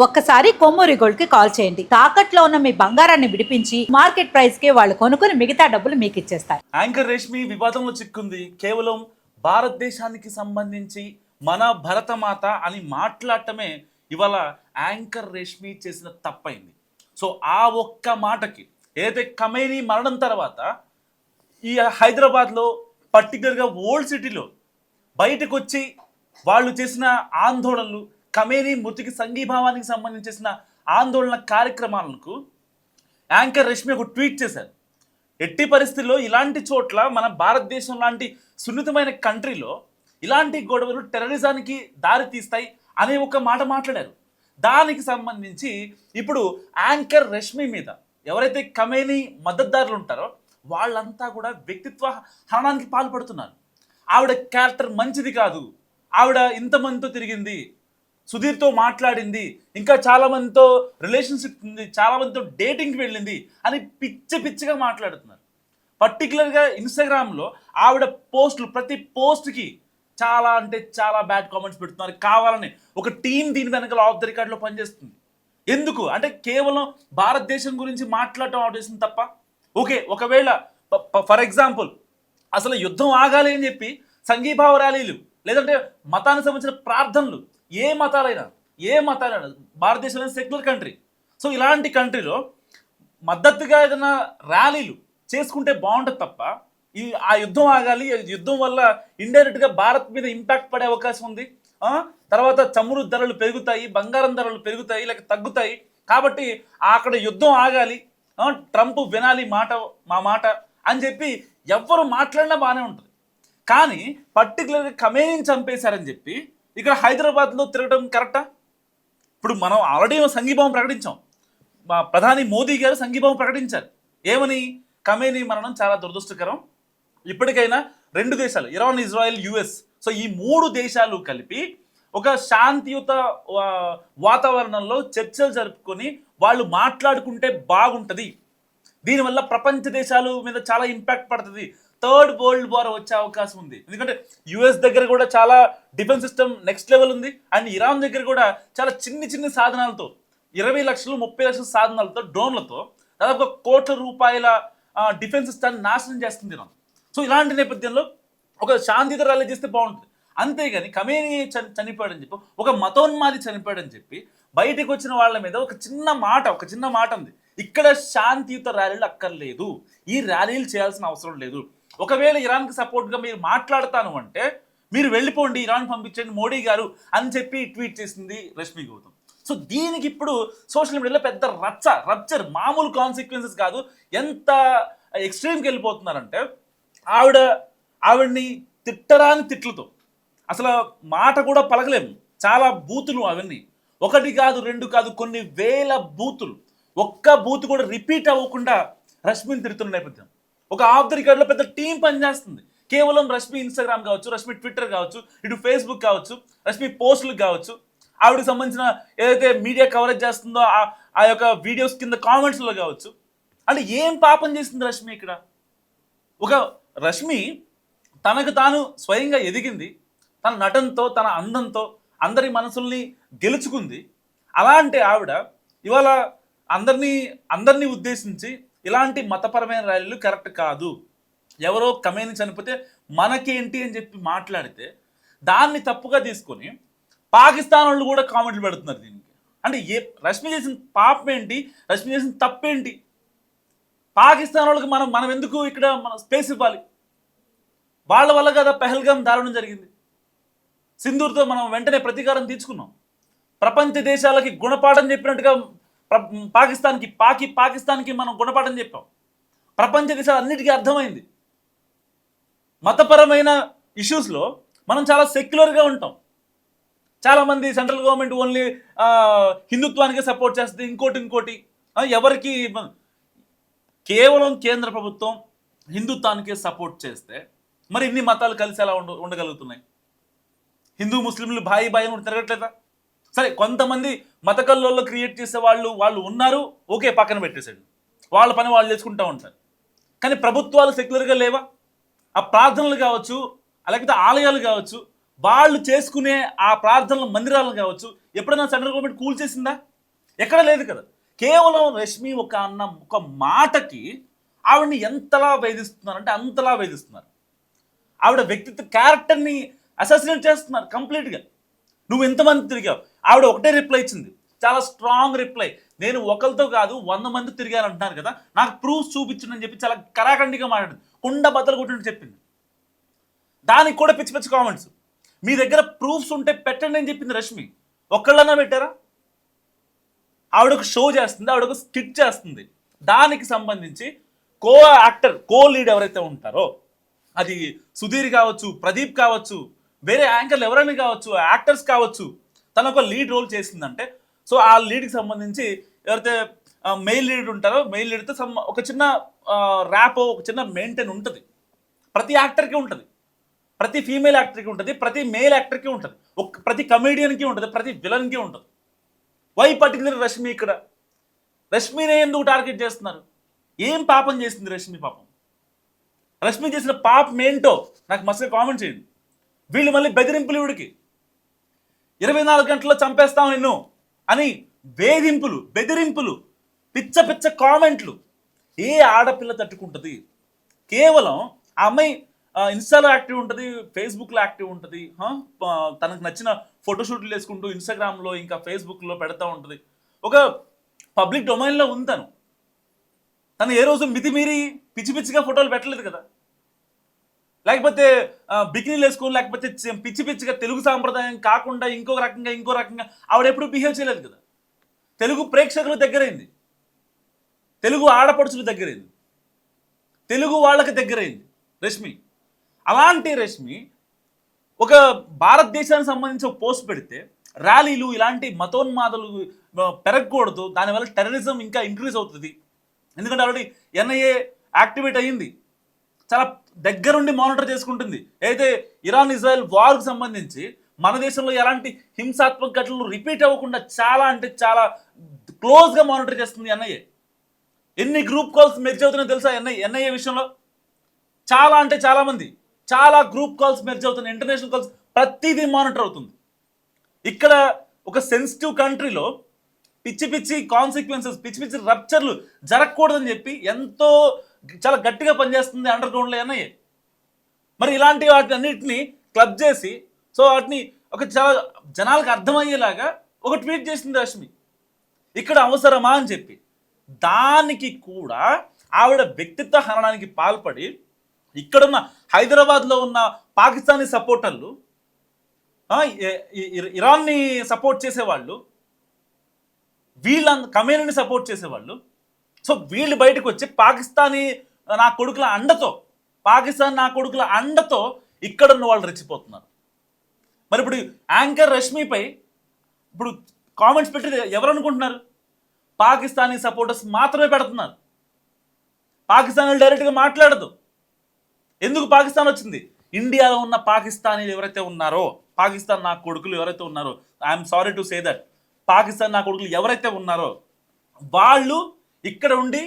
ఒక్కసారి కొమ్మూరి గోల్డ్ కి కాల్ చేయండి. తాకట్లో ఉన్న మీ బంగారాన్ని విడిపించి మార్కెట్ ప్రైస్ కి వాళ్ళు కొనుక్కుని మిగతా డబ్బులు మీకు ఇచ్చేస్తారు. యాంకర్ రేష్మి వివాదంలో చిక్కుంది. కేవలం భారతదేశానికి సంబంధించి మన భరతమాత అని మాట్లాడటమే ఇవాళ యాంకర్ రేష్మి చేసిన తప్పైంది. సో ఆ ఒక్క మాటకి ఏదైతే ఖమేనీ మరణం తర్వాత ఈ హైదరాబాద్లో పర్టికులర్గా ఓల్డ్ సిటీలో బయటకు వచ్చి వాళ్ళు చేసిన ఆందోళనలు, ఖమేనీ మృతికి సంఘీభావానికి సంబంధించి చేసిన ఆందోళన కార్యక్రమాలకు యాంకర్ రేష్మి ఒక ట్వీట్ చేశారు. ఎట్టి పరిస్థితుల్లో ఇలాంటి చోట్ల మన భారతదేశం లాంటి సున్నితమైన కంట్రీలో ఇలాంటి గొడవలు టెర్రరిజానికి దారి తీస్తాయి అనే ఒక మాట మాట్లాడారు. దానికి సంబంధించి ఇప్పుడు యాంకర్ రేష్మి మీద ఎవరైతే ఖమేనీ మద్దతుదారులు ఉంటారో వాళ్ళంతా కూడా వ్యక్తిత్వ హననానికి పాల్పడుతున్నారు. ఆవిడ క్యారెక్టర్ మంచిది కాదు, ఆవిడ ఇంతమందితో తిరిగింది, సుధీర్తో మాట్లాడింది, ఇంకా చాలామందితో రిలేషన్షిప్ ఉంది, చాలామందితో డేటింగ్కి వెళ్ళింది అని పిచ్చిగా మాట్లాడుతున్నారు. పర్టికులర్గా ఇన్స్టాగ్రామ్లో ఆవిడ పోస్టులు ప్రతి పోస్ట్కి చాలా అంటే చాలా బ్యాడ్ కామెంట్స్ పెడుతున్నారు. కావాలని ఒక టీం దీని వెనకాల ఆఫ్ ద రికార్డ్లో పనిచేస్తుంది. ఎందుకు అంటే కేవలం భారతదేశం గురించి మాట్లాడటం ఆవిడ చేసింది తప్ప. ఓకే, ఒకవేళ ఫర్ ఎగ్జాంపుల్ అసలు యుద్ధం ఆగాలి అని చెప్పి సంఘీభావ ర్యాలీలు లేదంటే మతానికి సంబంధించిన ప్రార్థనలు ఏ మతాలైనా భారతదేశంలో సెక్యులర్ కంట్రీ. సో ఇలాంటి కంట్రీలో మద్దతుగా ఏదైనా ర్యాలీలు చేసుకుంటే బాగుంటుంది తప్ప ఆ యుద్ధం ఆగాలి, యుద్ధం వల్ల ఇండైరెక్ట్గా భారత్ మీద ఇంపాక్ట్ పడే అవకాశం ఉంది, తర్వాత చమురు ధరలు పెరుగుతాయి, బంగారం ధరలు పెరుగుతాయి లేక తగ్గుతాయి, కాబట్టి అక్కడ యుద్ధం ఆగాలి, ట్రంప్ వినాలి మా మాట అని చెప్పి ఎవ్వరు మాట్లాడినా బాగానే ఉంటుంది. కానీ పర్టికులర్గా ఖమేనీని చంపేశారని చెప్పి ఇక్కడ హైదరాబాద్లో తిరగడం కరెక్టా? ఇప్పుడు మనం ఆల్రెడీ సంఘీభావం ప్రకటించాం. ప్రధాని మోదీ గారు సంఘీభావం ప్రకటించారు. ఏమని? ఖమేనీ మరణం చాలా దురదృష్టకరం, ఇప్పటికైనా రెండు దేశాలు ఇరాన్, ఇజ్రాయెల్, యుఎస్, సో ఈ మూడు దేశాలు కలిపి ఒక శాంతియుత వాతావరణంలో చర్చలు జరుపుకొని వాళ్ళు మాట్లాడుకుంటే బాగుంటుంది, దీనివల్ల ప్రపంచ దేశాల మీద చాలా ఇంపాక్ట్ పడుతుంది, థర్డ్ వరల్డ్ వార్ వచ్చే అవకాశం ఉంది. ఎందుకంటే యుఎస్ దగ్గర కూడా చాలా డిఫెన్స్ సిస్టమ్ నెక్స్ట్ లెవెల్ ఉంది, అండ్ ఇరాన్ దగ్గర కూడా చాలా చిన్ని సాధనాలతో 20 లక్షలు 30 లక్షల సాధనాలతో డ్రోన్లతో దాదాపు కోట్ల రూపాయల డిఫెన్స్ సిస్టాన్ని నాశనం చేస్తుంది ఇరాన్. సో ఇలాంటి నేపథ్యంలో ఒక శాంతియుత ర్యాలీ చేస్తే బాగుంటుంది. అంతేగాని ఖమేనీ చనిపోయాడని చెప్పి ఒక మతోన్మాది చనిపోయాడని చెప్పి బయటకు వచ్చిన వాళ్ళ మీద ఒక చిన్న మాట ఉంది. ఇక్కడ శాంతియుత ర్యాలీలు అక్కర్లేదు, ఈ ర్యాలీలు చేయాల్సిన అవసరం లేదు. ఒకవేళ ఇరాన్కి సపోర్ట్గా మీరు మాట్లాడతాను అంటే మీరు వెళ్ళిపోండి, ఇరాన్ పంపించండి మోడీ గారు అని చెప్పి ట్వీట్ చేసింది రష్మి గౌతమ్. సో దీనికి ఇప్పుడు సోషల్ మీడియాలో పెద్ద రప్చర్, మామూలు కాన్సిక్వెన్సెస్ కాదు, ఎంత ఎక్స్ట్రీమ్కి వెళ్ళిపోతున్నారంటే ఆవిడ్ని తిట్టరాని తిట్లతో అసలు మాట కూడా పలకలేము, చాలా బూతులు అవన్నీ, ఒకటి కాదు రెండు కాదు కొన్ని వేల బూతులు, ఒక్క బూత్ కూడా రిపీట్ అవ్వకుండా రష్మిని తిడుతున్న నేపథ్యం. ఒక ఆఫ్ ద రికార్డ్లో పెద్ద టీం పనిచేస్తుంది. కేవలం రష్మి ఇన్స్టాగ్రామ్ కావచ్చు, రష్మి ట్విట్టర్ కావచ్చు, ఇటు ఫేస్బుక్ కావచ్చు, రష్మి పోస్టులకు కావచ్చు, ఆవిడకి సంబంధించిన ఏదైతే మీడియా కవరేజ్ చేస్తుందో ఆ యొక్క వీడియోస్ కింద కామెంట్స్లో కావచ్చు. అంటే ఏం పాపం చేస్తుంది రష్మి ఇక్కడ? ఒక రష్మి తనకు తాను స్వయంగా ఎదిగింది, తన నటనతో తన అందంతో అందరి మనసుల్ని గెలుచుకుంది. అలాంటి ఆవిడ ఇవాళ అందరినీ ఉద్దేశించి ఇలాంటి మతపరమైన ర్యాలీలు కరెక్ట్ కాదు, ఎవరో ఖమేనీ చనిపోతే మనకేంటి అని చెప్పి మాట్లాడితే దాన్ని తప్పుగా తీసుకొని పాకిస్తాన్ వాళ్ళు కూడా కామెంట్లు పెడుతున్నారు దీనికి. అంటే రష్మి చేసిన పాపం ఏంటి, రష్మి చేసిన తప్పేంటి? పాకిస్తాన్ వాళ్ళకి మనం ఎందుకు ఇక్కడ స్పేస్ ఇవ్వాలి? వాళ్ళ వల్ల కదా పెహల్గాం దారుణం జరిగింది, సింధూర్తో మనం వెంటనే ప్రతీకారం తీర్చుకున్నాం. ప్రపంచ దేశాలకి గుణపాఠం చెప్పినట్టుగా పాకిస్తాన్కి మనం గుణపాఠం చెప్పాం. ప్రపంచ దేశాలు అన్నిటికీ అర్థమైంది. మతపరమైన ఇష్యూస్లో మనం చాలా సెక్యులర్గా ఉంటాం. చాలామంది సెంట్రల్ గవర్నమెంట్ ఓన్లీ హిందుత్వానికే సపోర్ట్ చేస్తుంది, ఇంకోటి ఎవరికి కేవలం కేంద్ర ప్రభుత్వం హిందుత్వానికే సపోర్ట్ చేస్తే మరి ఇన్ని మతాలు కలిసి ఎలా ఉండగలుగుతున్నాయి? హిందూ ముస్లింలు భాయి తిరగట్లేదా? సరే, కొంతమంది మత కల్లోల్లో క్రియేట్ చేసే వాళ్ళు ఉన్నారు, ఓకే, పక్కన పెట్టేసాడు, వాళ్ళ పని వాళ్ళు చేసుకుంటూ ఉంటారు. కానీ ప్రభుత్వాలు సెక్యులర్గా లేవా? ఆ ప్రార్థనలు కావచ్చు, లేకపోతే ఆలయాలు కావచ్చు, వాళ్ళు చేసుకునే ఆ ప్రార్థనల మందిరాలను కావచ్చు ఎప్పుడైనా సెంట్రల్ గవర్నమెంట్ కూల్చేసిందా? ఎక్కడ లేదు కదా. కేవలం రష్మి ఒక మాటకి ఆవిడని ఎంతలా వేధిస్తున్నారు అంటే అంతలా వేధిస్తున్నారు. ఆవిడ వ్యక్తిత్వ క్యారెక్టర్ని అసాసినేట్ చేస్తున్నారు కంప్లీట్గా. నువ్వు ఎంతమంది తిరిగావు? ఆవిడ ఒకటే రిప్లై ఇచ్చింది, చాలా స్ట్రాంగ్ రిప్లై. నేను ఒకరితో కాదు 100 మంది తిరిగాను అంటున్నారు కదా, నాకు ప్రూఫ్ చూపించండి అని చెప్పి చాలా కరాఖండిగా మాట్లాడింది. కుండ బద్దలు కొట్టినట్టు చెప్పింది. దానికి కూడా పిచ్చి పిచ్చి కామెంట్స్. మీ దగ్గర ప్రూఫ్స్ ఉంటే పెట్టండి అని చెప్పింది రష్మి. ఒక్కళ్ళన్నా పెట్టారా? ఆవిడకు షో చేస్తుంది, ఆవిడకు స్కిట్ చేస్తుంది. దానికి సంబంధించి కో లీడ్ ఎవరైతే ఉంటారో, అది సుధీర్ కావచ్చు, ప్రదీప్ కావచ్చు, వేరే యాంకర్లు ఎవరైనా కావచ్చు, యాక్టర్స్ కావచ్చు, తన ఒక లీడ్ రోల్ చేసిందంటే సో ఆ లీడ్కి సంబంధించి ఎవరైతే మెయిల్ లీడ్ ఉంటారో మెయిల్ లీడ్తో ఒక చిన్న ర్యాప్, ఒక చిన్న మెయింటైన్ ఉంటుంది. ప్రతి యాక్టర్కి ఉంటుంది, ప్రతి ఫీమేల్ యాక్టర్కి ఉంటుంది, ప్రతి మేల్ యాక్టర్కి ఉంటుంది, ప్రతి కమెడియన్కి ఉంటుంది, ప్రతి విలన్కి ఉంటుంది. Why particular Rashmi? ఇక్కడ రష్మినే ఎందుకు టార్గెట్ చేస్తున్నారు? ఏం పాపం చేసింది రష్మి? పాపం రష్మి చేసిన పాపం ఏంటో నాకు మస్తుగా కామెంట్ చేయండి. వీళ్ళు మళ్ళీ బెదిరింపులు, వీడికి 24 గంటల్లో చంపేస్తాం నిన్ను అని వేధింపులు, బెదిరింపులు, పిచ్చ పిచ్చ కామెంట్లు. ఏ ఆడపిల్ల తట్టుకుంటుంది? కేవలం ఆ అమ్మాయి ఇన్స్టాలో యాక్టివ్ ఉంటుంది, ఫేస్బుక్లో యాక్టివ్ ఉంటుంది, తనకు నచ్చిన ఫోటోషూట్లు వేసుకుంటూ ఇన్స్టాగ్రామ్లో ఇంకా ఫేస్బుక్లో పెడతా ఉంటుంది. ఒక పబ్లిక్ డొమైన్లో ఉంది తను ఏ రోజు మితిమీరి పిచ్చి పిచ్చిగా ఫోటోలు పెట్టలేదు కదా. లేకపోతే బికినీలు వేసుకొని, లేకపోతే పిచ్చి పిచ్చిగా తెలుగు సాంప్రదాయం కాకుండా ఇంకో రకంగా ఆవిడ ఎప్పుడు బిహేవ్ చేయలేదు కదా. తెలుగు ప్రేక్షకుల దగ్గరైంది, తెలుగు ఆడపడుచుల దగ్గరైంది, తెలుగు వాళ్ళకి దగ్గరైంది రష్మి. అలాంటి రష్మి ఒక భారతదేశానికి సంబంధించి ఒక పోస్ట్ పెడితే ర్యాలీలు ఇలాంటి మతోన్మాదాలు పెరగకూడదు, దానివల్ల టెర్రరిజం ఇంకా ఇంక్రీజ్ అవుతుంది. ఎందుకంటే ఆల్రెడీ ఎన్ఐఏ యాక్టివేట్ అయ్యింది, చాలా దగ్గరుండి మానిటర్ చేసుకుంటుంది. అయితే ఇరాన్ ఇజ్రాయెల్ వార్కు సంబంధించి మన దేశంలో ఎలాంటి హింసాత్మక ఘటనలు రిపీట్ అవ్వకుండా చాలా అంటే చాలా క్లోజ్గా మానిటర్ చేస్తుంది ఎన్ఐఏ. ఎన్ని గ్రూప్ కాల్స్ మెర్జ్ అవుతున్నాయో తెలుసా ఎన్ఐఏ విషయంలో? చాలా అంటే చాలామంది, చాలా గ్రూప్ కాల్స్ మెర్జ్ అవుతున్నాయి, ఇంటర్నేషనల్ కాల్స్, ప్రతిదీ మానిటర్ అవుతుంది. ఇక్కడ ఒక సెన్సిటివ్ కంట్రీలో పిచ్చి పిచ్చి కాన్సిక్వెన్సెస్, పిచ్చి పిచ్చి రప్చర్లు జరగకూడదని చెప్పి ఎంతో చాలా గట్టిగా పనిచేస్తుంది అండర్ గ్రౌండ్లో ఎన్ఐఏ. మరి ఇలాంటి వాటి అన్నిటిని క్లబ్ చేసి సో వాటిని ఒక చాలా జనాలకు అర్థమయ్యేలాగా ఒక ట్వీట్ చేసింది రష్మి. ఇక్కడ అవసరమా అని చెప్పి దానికి కూడా ఆవిడ వ్యక్తిత్వ హననానికి పాల్పడి ఇక్కడున్న హైదరాబాద్లో ఉన్న పాకిస్తానీ సపోర్టర్లు, ఇరాన్ని సపోర్ట్ చేసేవాళ్ళు, కమ్యూనిటీని సపోర్ట్ చేసేవాళ్ళు, సో వీళ్ళు బయటకు వచ్చి పాకిస్తాన్ నా కొడుకుల అండతో ఇక్కడున్న వాళ్ళు రెచ్చిపోతున్నారు. మరి ఇప్పుడు యాంకర్ రష్మిపై ఇప్పుడు కామెంట్స్ పెట్టి ఎవరు అనుకుంటున్నారు? పాకిస్తానీ సపోర్టర్స్ మాత్రమే పెడుతున్నారు. పాకిస్తాన్ డైరెక్ట్గా మాట్లాడదు. ఎందుకు పాకిస్తాన్ వచ్చింది? ఇండియాలో ఉన్న పాకిస్తానీలు ఎవరైతే ఉన్నారో, పాకిస్తాన్ నా కొడుకులు ఎవరైతే ఉన్నారో, I'm sorry to say that, Pakistan నా కొడుకులు ఎవరైతే ఉన్నారో వాళ్ళు ఇక్కడ ఉండి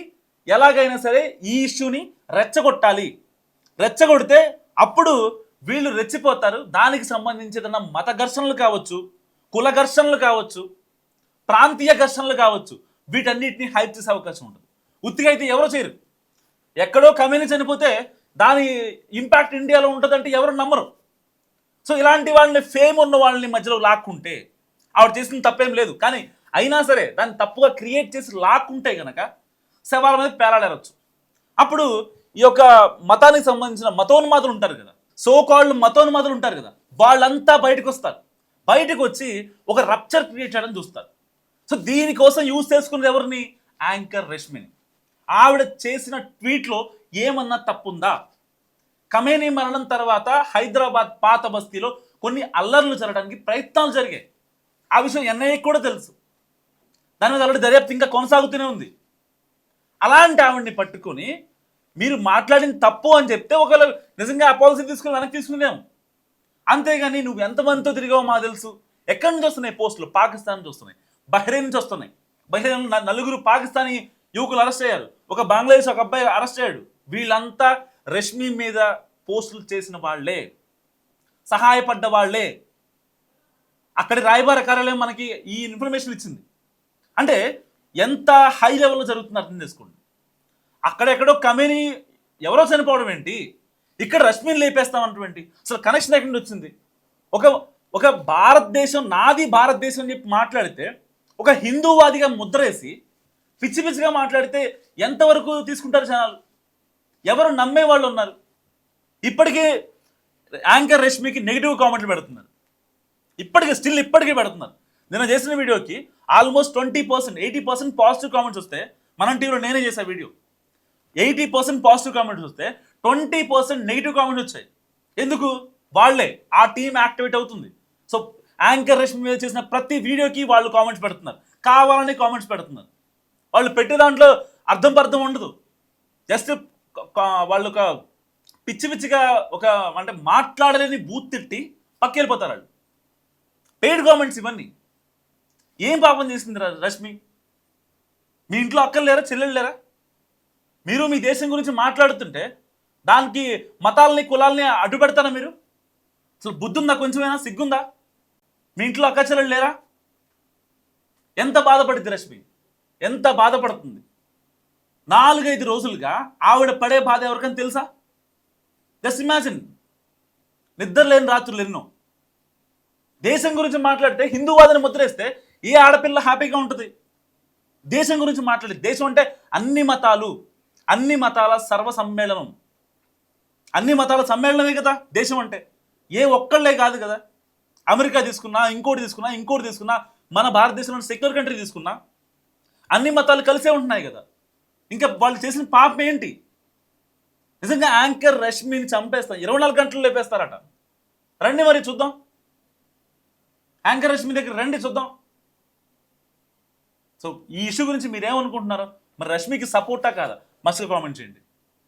ఎలాగైనా సరే ఈ ఇష్యూని రెచ్చగొడితే అప్పుడు వీళ్ళు రెచ్చిపోతారు. దానికి సంబంధించి ఏదైనా మత ఘర్షణలు కావచ్చు, కుల ఘర్షణలు కావచ్చు, ప్రాంతీయ ఘర్షణలు కావచ్చు, వీటన్నిటిని హైప్ చేసే అవకాశం ఉంటుంది. ఉత్తిగా అయితే ఎవరో చేయరు. ఎక్కడో కమ్యూనిటీ చనిపోతే దాని ఇంపాక్ట్ ఇండియాలో ఉంటుందంటే ఎవరు నమ్మరు. సో ఇలాంటి వాళ్ళని, ఫేమ్ ఉన్న వాళ్ళని మధ్యలో లాక్కుంటే ఆవిడ చేసిన తప్పేం లేదు, కానీ అయినా సరే దాన్ని తప్పుగా క్రియేట్ చేసి లాక్కుంటే కనుక శవాల మీద పేలాడేరచ్చు. అప్పుడు ఈ యొక్క మతానికి సంబంధించిన మతోన్మాదులు ఉంటారు కదా, సోకాళ్ళు మతోన్మాదులు ఉంటారు కదా, వాళ్ళంతా బయటకు వస్తారు. బయటకు వచ్చి ఒక రప్చర్ క్రియేట్ చేయడం చూస్తారు. సో దీనికోసం యూజ్ చేసుకునేది ఎవరిని? యాంకర్ రష్మిని. ఆవిడ చేసిన ట్వీట్లో ఏమన్నా తప్పుందా? ఖమేనీ మరణం తర్వాత హైదరాబాద్ పాత బస్తీలో కొన్ని అల్లర్లు జరగడానికి ప్రయత్నాలు జరిగాయి. ఆ విషయం ఎన్ఐఏకి కూడా తెలుసు. దాని మీద ఆల్రెడీ దర్యాప్తు ఇంకా కొనసాగుతూనే ఉంది. అలాంటి ఆవిడ్ని పట్టుకొని మీరు మాట్లాడిన తప్పు అని చెప్తే ఒకవేళ నిజంగా ఆ పాలసీ తీసుకుని వెనక్కి తీసుకునేము. అంతేగాని నువ్వు ఎంతమందితో తిరిగావో మాకు తెలుసు. ఎక్కడి నుంచి వస్తున్నాయి పోస్టులు? పాకిస్తాన్ నుంచి వస్తున్నాయి, బహ్రెయిన్ నుంచి వస్తున్నాయి. బహ్రెయిన్ 4 పాకిస్తానీ యువకులు అరెస్ట్ అయ్యారు, ఒక బంగ్లాదేశ్ ఒక అబ్బాయి అరెస్ట్ అయ్యాడు. వీళ్ళంతా రష్మి మీద పోస్టులు చేసిన వాళ్లే, సహాయపడ్డ వాళ్లే. అక్కడి రాయబార కార్యాలయం మనకి ఈ ఇన్ఫర్మేషన్ ఇచ్చింది. అంటే ఎంత హై లెవెల్లో జరుగుతుంది అర్థం చేసుకోండి. అక్కడెక్కడో కమేని ఎవరో చనిపోవడం ఏంటి, ఇక్కడ రష్మిని లేపేస్తామంటే అసలు కనెక్షన్ ఎక్కడి నుంచి వచ్చింది? ఒక ఒక భారతదేశం నాది భారతదేశం అని చెప్పి మాట్లాడితే, ఒక హిందూవాదిగా ముద్రేసి పిచ్చి పిచ్చిగా మాట్లాడితే ఎంతవరకు తీసుకుంటారు జనాలు? ఎవరు నమ్మే వాళ్ళు ఉన్నారు? ఇప్పటికీ యాంకర్ రష్మికి నెగిటివ్ కామెంట్లు పెడుతున్నారు, ఇప్పటికీ పెడుతున్నారు. నేను చేసిన వీడియోకి ఆల్మోస్ట్ 20%, 80% పాజిటివ్ కామెంట్స్ వస్తే, మనం టీవీలో నేనే చేసే వీడియో, 80% పాజిటివ్ కామెంట్స్ వస్తే 20% నెగిటివ్ కామెంట్స్ వచ్చాయి. ఎందుకు? వాళ్ళే ఆ టీం యాక్టివేట్ అవుతుంది. సో యాంకర్ రష్మి మీద చేసిన ప్రతి వీడియోకి వాళ్ళు కామెంట్స్ పెడుతున్నారు, కావాలని కామెంట్స్ పెడుతున్నారు. వాళ్ళు పెట్టే దాంట్లో అర్థం ఉండదు. జస్ట్ వాళ్ళు ఒక పిచ్చి పిచ్చిగా ఒక అంటే మాట్లాడలేని బూత్ తిట్టి పక్కెళ్ళిపోతారు వాళ్ళు. పెయిడ్ కామెంట్స్ ఇవన్నీ. ఏం పాపం చేసింది రష్మి? మీ ఇంట్లో అక్కలు లేరా, చెల్లెళ్ళు లేరా? మీరు మీ దేశం గురించి మాట్లాడుతుంటే దానికి మతాలని కులాలని అడ్డు పెడతారా మీరు? అసలు బుద్ధి ఉందా? కొంచెమైనా సిగ్గుందా? మీ ఇంట్లో అక్క చెల్లెళ్ళు లేరా? ఎంత బాధపడుద్ది రష్మి, ఎంత బాధపడుతుంది? 4-5 రోజులుగా ఆవిడ పడే బాధ ఎవరికైనా తెలుసా? Just imagine. నిద్ర లేని రాత్రులు ఎన్నో. దేశం గురించి మాట్లాడితే హిందూవాదని ముద్రేస్తే ఏ ఆడపిల్ల హ్యాపీగా ఉంటుంది? దేశం గురించి మాట్లాడి, దేశం అంటే అన్ని మతాల సర్వ సమ్మేళనం, అన్ని మతాల సమ్మేళనమే కదా దేశం అంటే. ఏ ఒక్కళ్ళే కాదు కదా. అమెరికా తీసుకున్నా, ఇంకోటి తీసుకున్నా, మన భారతదేశంలో సెక్యులర్ కంట్రీ తీసుకున్నా, అన్ని మతాలు కలిసే ఉంటున్నాయి కదా. ఇంకా వాళ్ళు చేసిన పాపం ఏంటి? నిజంగా యాంకర్ రష్మిని చంపేస్తారు, 24 గంటలు లేపేస్తారట. రండి మరి చూద్దాం, యాంకర్ రష్మి దగ్గర రండి చూద్దాం. సో ఈ ఇష్యూ గురించి మీరేమనుకుంటున్నారో, మరి రష్మికి సపోర్టా కాదా? మస్తు కామెంట్ చేయండి.